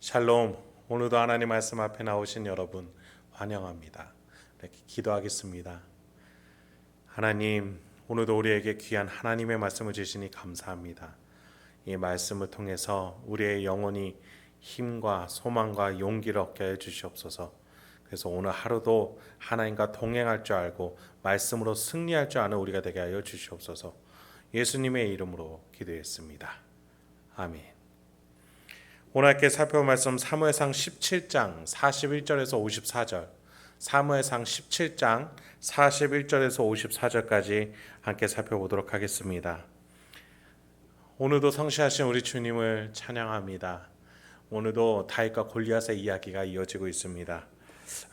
샬롬. 오늘도 하나님 말씀 앞에 나오신 여러분 환영합니다. 이렇게 기도하겠습니다. 하나님, 오늘도 우리에게 귀한 하나님의 말씀을 주시니 감사합니다. 이 말씀을 통해서 우리의 영혼이 힘과 소망과 용기를 얻게 해 주시옵소서. 그래서 오늘 하루도 하나님과 동행할 줄 알고 말씀으로 승리할 줄 아는 우리가 되게 하여 주시옵소서. 예수님의 이름으로 기도했습니다. 아멘. 오늘 함께 살펴볼 말씀 사무엘상 17장 41절에서 54절, 사무엘상 17장 41절에서 54절까지 함께 살펴보도록 하겠습니다. 오늘도 성실하신 우리 주님을 찬양합니다. 오늘도 다윗과 골리앗의 이야기가 이어지고 있습니다.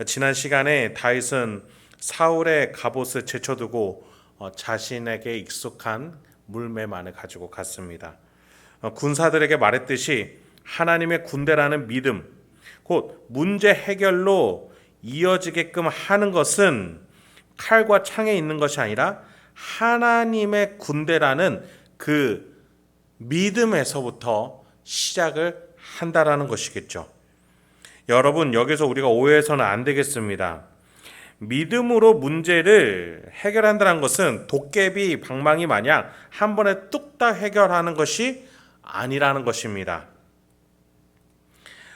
지난 시간에 다윗은 사울의 갑옷을 제쳐두고 자신에게 익숙한 물매만을 가지고 갔습니다. 군사들에게 말했듯이 하나님의 군대라는 믿음, 곧 문제 해결로 이어지게끔 하는 것은 칼과 창에 있는 것이 아니라 하나님의 군대라는 그 믿음에서부터 시작을 한다라는 것이겠죠. 여러분, 여기서 우리가 오해해서는 안 되겠습니다. 믿음으로 문제를 해결한다는 것은 도깨비 방망이 마냥 한 번에 뚝딱 해결하는 것이 아니라는 것입니다.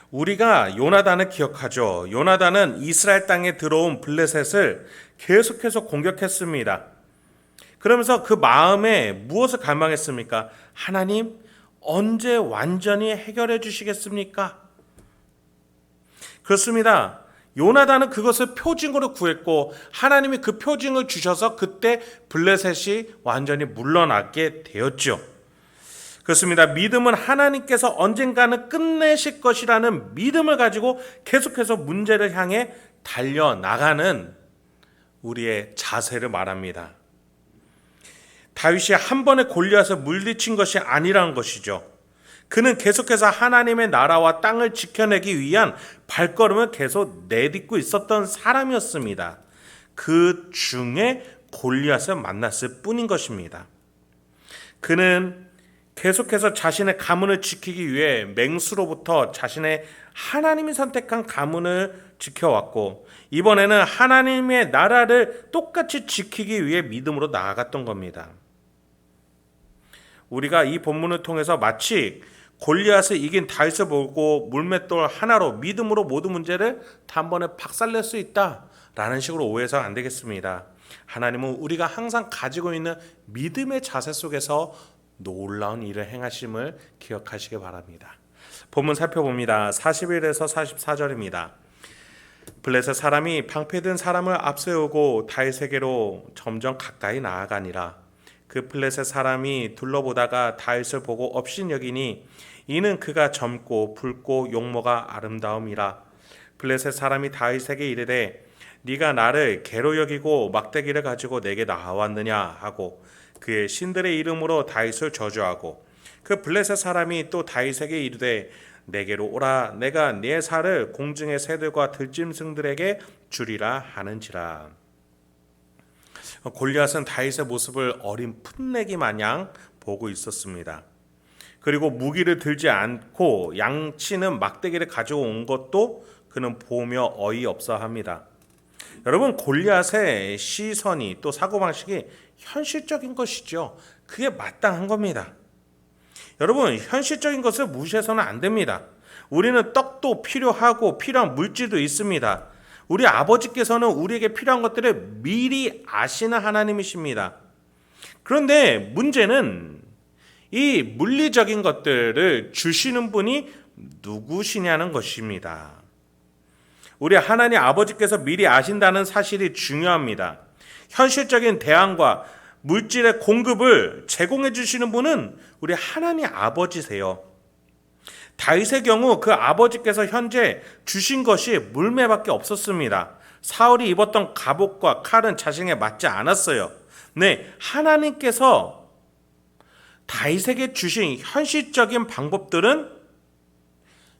우리가 요나단을 기억하죠. 요나단은 이스라엘 땅에 들어온 블레셋을 계속해서 공격했습니다. 그러면서 그 마음에 무엇을 갈망했습니까? 하나님, 언제 완전히 해결해 주시겠습니까? 그렇습니다. 요나단은 그것을 표징으로 구했고 하나님이 그 표징을 주셔서 그때 블레셋이 완전히 물러나게 되었죠. 그렇습니다. 믿음은 하나님께서 언젠가는 끝내실 것이라는 믿음을 가지고 계속해서 문제를 향해 달려나가는 우리의 자세를 말합니다. 다윗이 한 번에 골리앗을 물리친 것이 아니라는 것이죠. 그는 계속해서 하나님의 나라와 땅을 지켜내기 위한 발걸음을 계속 내딛고 있었던 사람이었습니다. 그 중에 골리앗을 만났을 뿐인 것입니다. 그는 계속해서 자신의 가문을 지키기 위해 맹수로부터 자신의 하나님이 선택한 가문을 지켜왔고 이번에는 하나님의 나라를 똑같이 지키기 위해 믿음으로 나아갔던 겁니다. 우리가 이 본문을 통해서 마치 골리앗을 이긴 다윗을 보고 물맷돌 하나로 믿음으로 모든 문제를 단번에 박살낼 수 있다라는 식으로 오해해서는 안 되겠습니다. 하나님은 우리가 항상 가지고 있는 믿음의 자세 속에서 놀라운 일을 행하심을 기억하시기 바랍니다. 본문 살펴봅니다. 41에서 44절입니다. 블레셋 사람이 방패든 사람을 앞세우고 다윗에게로 점점 가까이 나아가니라. 그 블레셋 사람이 둘러보다가 다윗을 보고 업신여기니 이는 그가 젊고 붉고 용모가 아름다움이라. 블레셋 사람이 다윗에게 이르되 네가 나를 개로 여기고 막대기를 가지고 내게 나왔느냐 하고 그의 신들의 이름으로 다윗을 저주하고 그 블레셋 사람이 또 다윗에게 이르되 내게로 오라. 내가 네 살을 공중의 새들과 들짐승들에게 주리라 하는지라. 골리앗은 다윗의 모습을 어린 풋내기 마냥 보고 있었습니다. 그리고 무기를 들지 않고 양치는 막대기를 가지고 온 것도 그는 보며 어이없어 합니다. 여러분, 골리앗의 시선이 또 사고방식이 현실적인 것이죠. 그게 마땅한 겁니다. 여러분, 현실적인 것을 무시해서는 안 됩니다. 우리는 떡도 필요하고 필요한 물질도 있습니다. 우리 아버지께서는 우리에게 필요한 것들을 미리 아시는 하나님이십니다. 그런데 문제는 이 물리적인 것들을 주시는 분이 누구시냐는 것입니다. 우리 하나님 아버지께서 미리 아신다는 사실이 중요합니다. 현실적인 대안과 물질의 공급을 제공해 주시는 분은 우리 하나님 아버지세요. 다윗의 경우 그 아버지께서 현재 주신 것이 물매밖에 없었습니다. 사울이 입었던 갑옷과 칼은 자신에게 맞지 않았어요. 네, 하나님께서 다윗에게 주신 현실적인 방법들은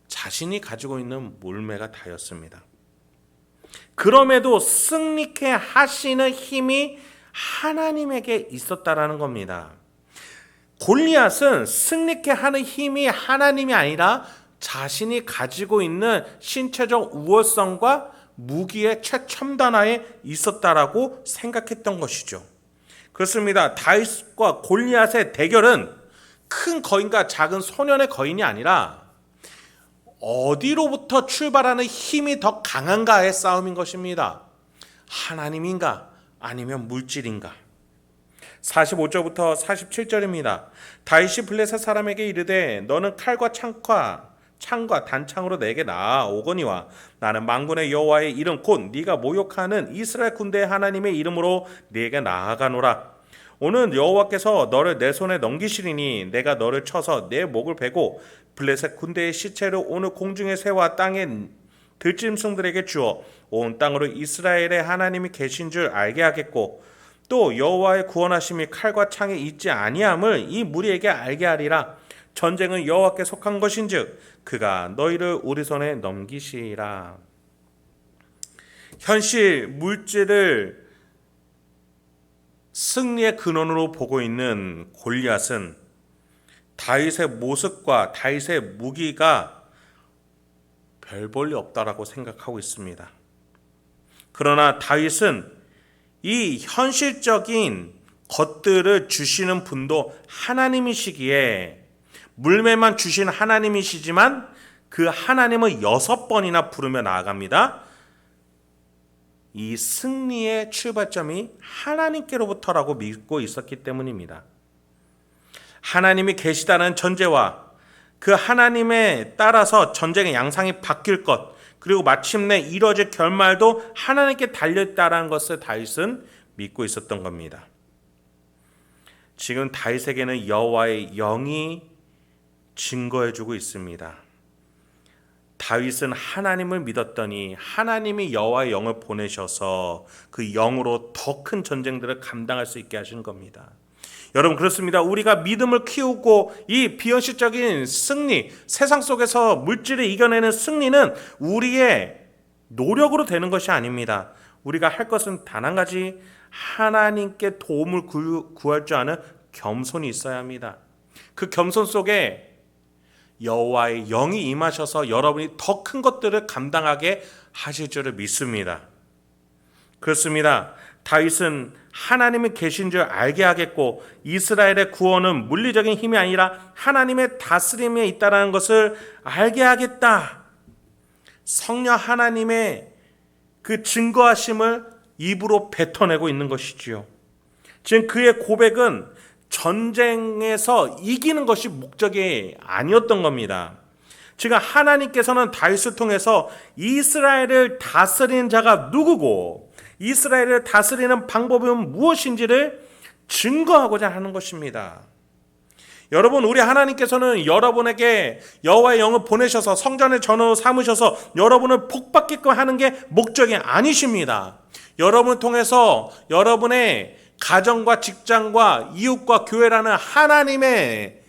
자신이 가지고 있는 물매가 다였습니다. 그럼에도 승리케 하시는 힘이 하나님에게 있었다라는 겁니다. 골리앗은 승리케 하는 힘이 하나님이 아니라 자신이 가지고 있는 신체적 우월성과 무기의 최첨단화에 있었다라고 생각했던 것이죠. 그렇습니다. 다윗과 골리앗의 대결은 큰 거인과 작은 소년의 거인이 아니라 어디로부터 출발하는 힘이 더 강한가의 싸움인 것입니다. 하나님인가 아니면 물질인가. 45절부터 47절입니다. 다윗이 블레셋 사람에게 이르되 너는 칼과 창과 단창으로 내게 나아오거니와 나는 만군의 여호와의 이름 곧 네가 모욕하는 이스라엘 군대의 하나님의 이름으로 네게 나아가노라. 오늘 여호와께서 너를 내 손에 넘기시리니 내가 너를 쳐서 내 목을 베고 블레셋 군대의 시체를 오늘 공중의 새와 땅의 들짐승들에게 주어 온 땅으로 이스라엘의 하나님이 계신 줄 알게 하겠고 또 여호와의 구원하심이 칼과 창에 있지 아니함을 이 무리에게 알게 하리라. 전쟁은 여호와께 속한 것인즉 그가 너희를 우리 손에 넘기시리라. 현실 물질을 승리의 근원으로 보고 있는 골리앗은 다윗의 모습과 다윗의 무기가 별 볼 일 없다라고 생각하고 있습니다. 그러나 다윗은 이 현실적인 것들을 주시는 분도 하나님이시기에 물매만 주신 하나님이시지만 그 하나님을 6번이나 부르며 나아갑니다. 이 승리의 출발점이 하나님께로부터라고 믿고 있었기 때문입니다. 하나님이 계시다는 전제와 그 하나님에 따라서 전쟁의 양상이 바뀔 것, 그리고 마침내 이뤄질 결말도 하나님께 달려있다는 것을 다윗은 믿고 있었던 겁니다. 지금 다윗에게는 여호와의 영이 증거해주고 있습니다. 다윗은 하나님을 믿었더니 하나님이 여호와의 영을 보내셔서 그 영으로 더 큰 전쟁들을 감당할 수 있게 하신 겁니다. 여러분 그렇습니다. 우리가 믿음을 키우고 이 비현실적인 승리, 세상 속에서 물질을 이겨내는 승리는 우리의 노력으로 되는 것이 아닙니다. 우리가 할 것은 단 한 가지, 하나님께 도움을 구할 줄 아는 겸손이 있어야 합니다. 그 겸손 속에 여호와의 영이 임하셔서 여러분이 더 큰 것들을 감당하게 하실 줄을 믿습니다. 그렇습니다. 다윗은 하나님이 계신 줄 알게 하겠고 이스라엘의 구원은 물리적인 힘이 아니라 하나님의 다스림에 있다는 것을 알게 하겠다. 성령 하나님의 그 증거하심을 입으로 뱉어내고 있는 것이지요. 지금 그의 고백은 전쟁에서 이기는 것이 목적이 아니었던 겁니다. 지금 하나님께서는 다윗을 통해서 이스라엘을 다스리는 자가 누구고 이스라엘을 다스리는 방법은 무엇인지를 증거하고자 하는 것입니다. 여러분, 우리 하나님께서는 여러분에게 여호와의 영을 보내셔서 성전의 전으로 삼으셔서 여러분을 복받게끔 하는 게 목적이 아니십니다. 여러분을 통해서 여러분의 가정과 직장과 이웃과 교회라는 하나님의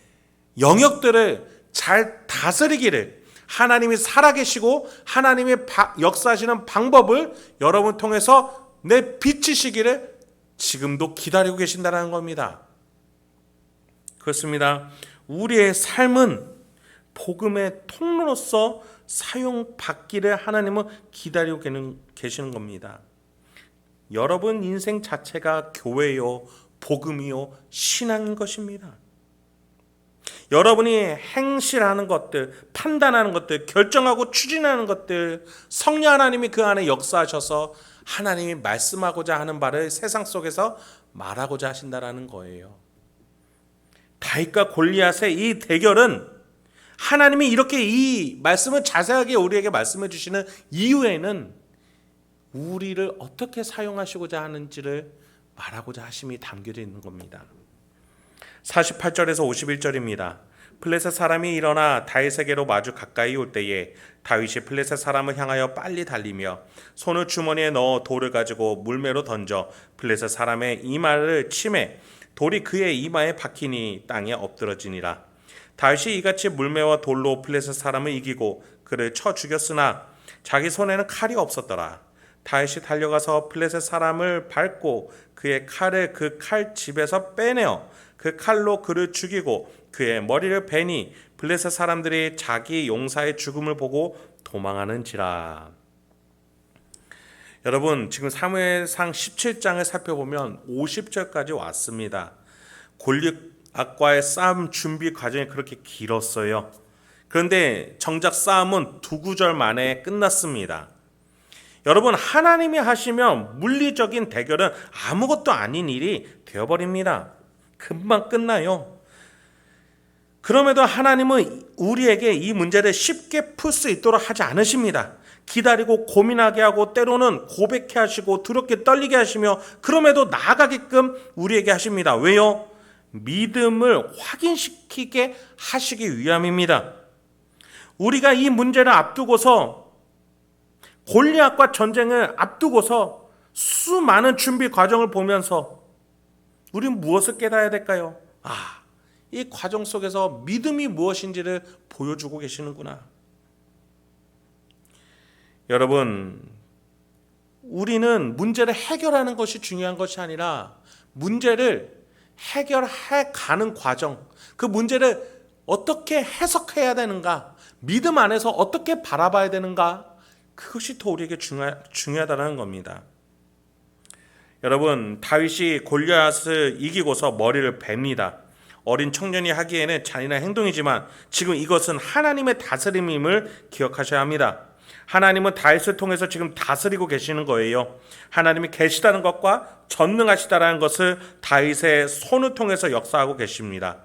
영역들을 잘 다스리기를, 하나님이 살아계시고 하나님이 역사하시는 방법을 여러분 통해서 내비치시기를 지금도 기다리고 계신다는 겁니다. 그렇습니다. 우리의 삶은 복음의 통로로서 사용받기를 하나님은 기다리고 계시는 겁니다. 여러분 인생 자체가 교회요, 복음이요, 신앙인 것입니다. 여러분이 행실하는 것들, 판단하는 것들, 결정하고 추진하는 것들, 성령 하나님이 그 안에 역사하셔서 하나님이 말씀하고자 하는 바를 세상 속에서 말하고자 하신다라는 거예요. 다윗과 골리앗의 이 대결은 하나님이 이렇게 이 말씀을 자세하게 우리에게 말씀해 주시는 이유에는 우리를 어떻게 사용하시고자 하는지를 말하고자 하심이 담겨져 있는 겁니다. 48절에서 51절입니다. 블레셋 사람이 일어나 다윗에게로 마주 가까이 올 때에 다윗이 블레셋 사람을 향하여 빨리 달리며 손을 주머니에 넣어 돌을 가지고 물매로 던져 블레셋 사람의 이마를 치매 돌이 그의 이마에 박히니 땅에 엎드러지니라. 다윗이 이같이 물매와 돌로 블레셋 사람을 이기고 그를 쳐 죽였으나 자기 손에는 칼이 없었더라. 다윗이 달려가서 블레셋 사람을 밟고 그의 칼을 그 칼집에서 빼내어 그 칼로 그를 죽이고 그의 머리를 베니 블레셋 사람들이 자기 용사의 죽음을 보고 도망하는지라. 여러분, 지금 사무엘상 17장을 살펴보면 50절까지 왔습니다. 골리앗과의 싸움 준비 과정이 그렇게 길었어요. 그런데 정작 싸움은 2구절 만에 끝났습니다. 여러분, 하나님이 하시면 물리적인 대결은 아무것도 아닌 일이 되어버립니다. 금방 끝나요. 그럼에도 하나님은 우리에게 이 문제를 쉽게 풀 수 있도록 하지 않으십니다. 기다리고 고민하게 하고 때로는 고백해 하시고 두렵게 떨리게 하시며 그럼에도 나아가게끔 우리에게 하십니다. 왜요? 믿음을 확인시키게 하시기 위함입니다. 우리가 이 문제를 앞두고서 골리앗과 전쟁을 앞두고서 수많은 준비 과정을 보면서 우리는 무엇을 깨달아야 될까요? 이 과정 속에서 믿음이 무엇인지를 보여주고 계시는구나. 여러분, 우리는 문제를 해결하는 것이 중요한 것이 아니라 문제를 해결해 가는 과정, 그 문제를 어떻게 해석해야 되는가, 믿음 안에서 어떻게 바라봐야 되는가, 그것이 더 우리에게 중요하다는 겁니다. 여러분, 다윗이 골리앗을 이기고서 머리를 베니다. 어린 청년이 하기에는 잔인한 행동이지만 지금 이것은 하나님의 다스림임을 기억하셔야 합니다. 하나님은 다윗을 통해서 지금 다스리고 계시는 거예요. 하나님이 계시다는 것과 전능하시다라는 것을 다윗의 손을 통해서 역사하고 계십니다.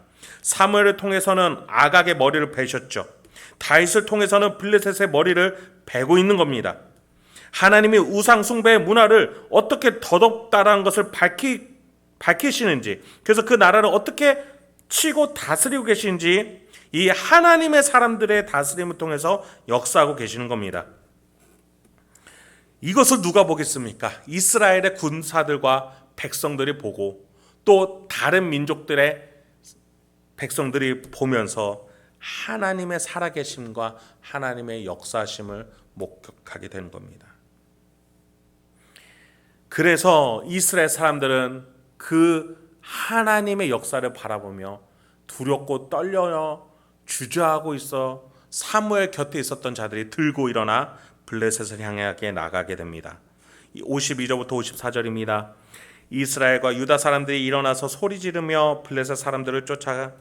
사무엘을 통해서는 아각의 머리를 베셨죠. 다윗을 통해서는 블레셋의 머리를 베고 있는 겁니다. 하나님이 우상 숭배의 문화를 어떻게 더덥다라는 것을 밝히시는지, 그래서 그 나라를 어떻게 치고 다스리고 계신지 이 하나님의 사람들의 다스림을 통해서 역사하고 계시는 겁니다. 이것을 누가 보겠습니까? 이스라엘의 군사들과 백성들이 보고 또 다른 민족들의 백성들이 보면서 하나님의 살아계심과 하나님의 역사하심을 목격하게 되는 겁니다. 그래서 이스라엘 사람들은 그 하나님의 역사를 바라보며 두렵고 떨려 주저하고 있어 사무엘 곁에 있었던 자들이 들고 일어나 블레셋을 향하게 나가게 됩니다. 52절부터 54절입니다. 이스라엘과 유다 사람들이 일어나서 소리 지르며 블레셋 사람들을 쫓아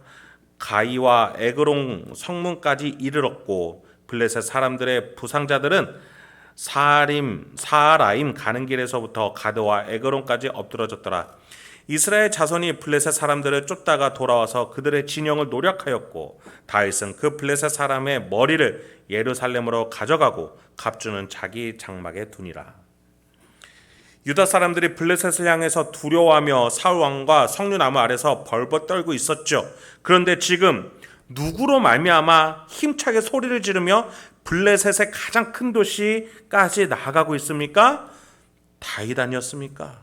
가이와 에그론 성문까지 이르렀고 블레셋 사람들의 부상자들은 사라임 가는 길에서부터 가드와 에그론까지 엎드러졌더라. 이스라엘 자손이 블레셋 사람들을 쫓다가 돌아와서 그들의 진영을 노략하였고 다윗은 그 블레셋 사람의 머리를 예루살렘으로 가져가고 갑주는 자기 장막에 두니라. 유다 사람들이 블레셋을 향해서 두려워하며 사울 왕과 석류나무 아래서 벌벌 떨고 있었죠. 그런데 지금 누구로 말미암아 힘차게 소리를 지르며 블레셋의 가장 큰 도시까지 나아가고 있습니까? 다윗 아니었습니까?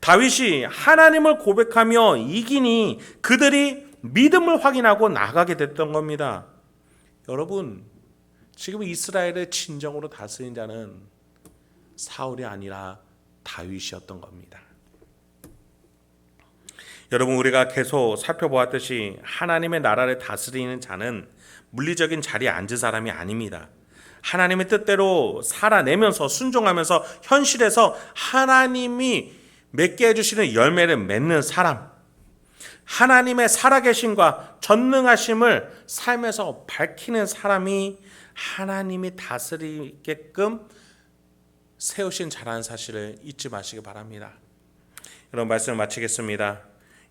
다윗이 하나님을 고백하며 이기니 그들이 믿음을 확인하고 나가게 됐던 겁니다. 여러분, 지금 이스라엘을 진정으로 다스린 자는 사울이 아니라 다윗이었던 겁니다. 여러분, 우리가 계속 살펴보았듯이 하나님의 나라를 다스리는 자는 물리적인 자리에 앉은 사람이 아닙니다. 하나님의 뜻대로 살아내면서 순종하면서 현실에서 하나님이 맺게 해주시는 열매를 맺는 사람, 하나님의 살아계심과 전능하심을 삶에서 밝히는 사람이 하나님이 다스리게끔 세우신 자라는 사실을 잊지 마시기 바랍니다. 여러분, 말씀을 마치겠습니다.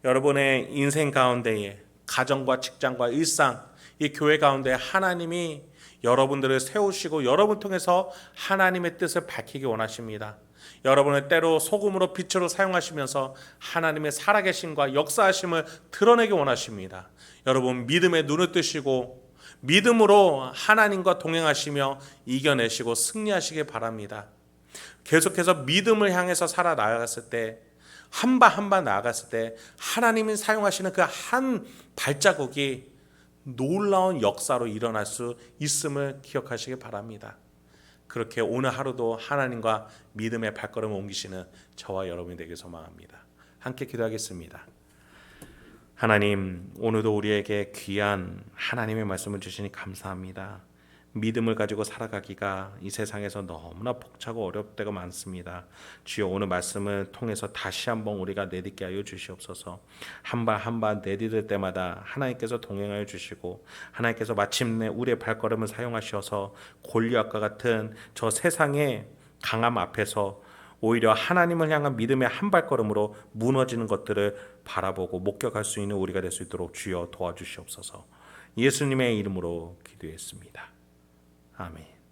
여러분의 인생 가운데에 가정과 직장과 일상, 이 교회 가운데 하나님이 여러분들을 세우시고 여러분 통해서 하나님의 뜻을 밝히기 원하십니다. 여러분을 때로 소금으로 빛으로 사용하시면서 하나님의 살아계심과 역사하심을 드러내기 원하십니다. 여러분, 믿음의 눈을 뜨시고 믿음으로 하나님과 동행하시며 이겨내시고 승리하시길 바랍니다. 계속해서 믿음을 향해서 살아 나아갔을 때, 한 발 한 발 나아갔을 때 하나님이 사용하시는 그 한 발자국이 놀라운 역사로 일어날 수 있음을 기억하시기 바랍니다. 그렇게 오늘 하루도 하나님과 믿음의 발걸음을 옮기시는 저와 여러분이 되길 소망합니다. 함께 기도하겠습니다. 하나님, 오늘도 우리에게 귀한 하나님의 말씀을 주시니 감사합니다. 믿음을 가지고 살아가기가 이 세상에서 너무나 벅차고 어려울 때가 많습니다. 주여, 오늘 말씀을 통해서 다시 한번 우리가 내딛게 하여 주시옵소서. 한 발 한 발 내딛을 때마다 하나님께서 동행하여 주시고 하나님께서 마침내 우리의 발걸음을 사용하셔서 골리앗과 같은 저 세상의 강함 앞에서 오히려 하나님을 향한 믿음의 한 발걸음으로 무너지는 것들을 바라보고 목격할 수 있는 우리가 될 수 있도록 주여 도와주시옵소서. 예수님의 이름으로 기도했습니다. 아멘.